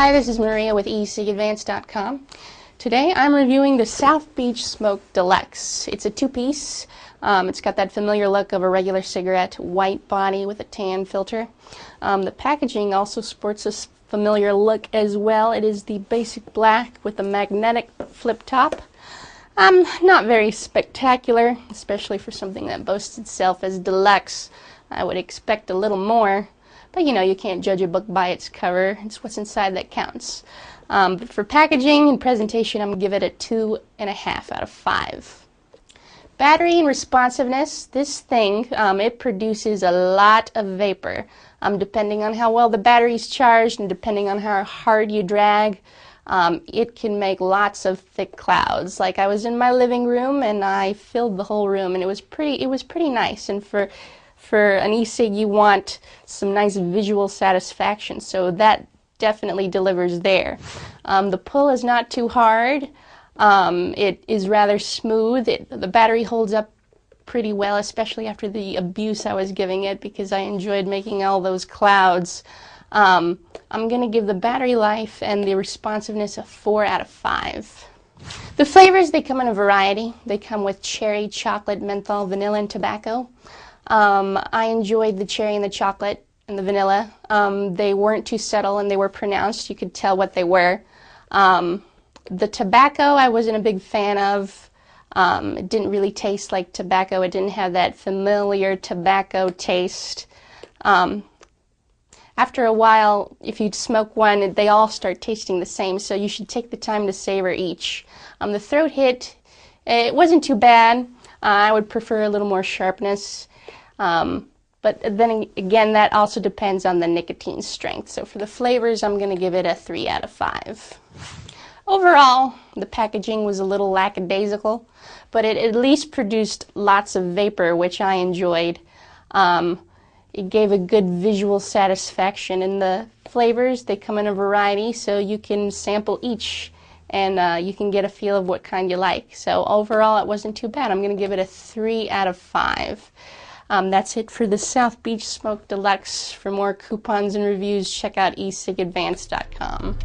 Hi, this is Maria with responsiveness.com. Today I'm reviewing the South Beach Smoke Deluxe. It's a two-piece. It's got that familiar look of a regular cigarette, white body with a tan filter. The packaging also sports a familiar look as well. It is the basic black with a magnetic flip top. Not very spectacular, especially for something that boasts itself as deluxe. I would expect a little more. But you know, you can't judge a book by its cover. It's what's inside that counts. But for packaging and presentation, I'm going to give it a 2.5 out of 5. Battery and responsiveness, this thing, it produces a lot of vapor. Depending on how well the battery's charged and depending on how hard you drag, it can make lots of thick clouds. Like I was in my living room and I filled the whole room, and it was pretty nice. And for an e-cig, you want some nice visual satisfaction, so that definitely delivers there. The pull is not too hard. It is rather smooth. The battery holds up pretty well, especially after the abuse I was giving it, because I enjoyed making all those clouds. I'm going to give the battery life and the responsiveness a 4 out of 5. The flavors, they come in a variety. They come with cherry, chocolate, menthol, vanilla, and tobacco. I enjoyed the cherry and the chocolate and the vanilla. They weren't too subtle and they were pronounced. You could tell what they were. The tobacco I wasn't a big fan of. It didn't really taste like tobacco. It didn't have that familiar tobacco taste. After a while, if you smoke one, they all start tasting the same, so you should take the time to savor each. The throat hit, it wasn't too bad. I would prefer a little more sharpness. But then again, that also depends on the nicotine strength. So for the flavors, I'm going to give it a 3 out of 5. Overall, the packaging was a little lackadaisical, but it at least produced lots of vapor, which I enjoyed. It gave a good visual satisfaction. And the flavors, they come in a variety, so you can sample each and you can get a feel of what kind you like. So overall, it wasn't too bad. I'm going to give it a 3 out of 5. That's it for the South Beach Smoke Deluxe. For more coupons and reviews, check out responsiveness.com.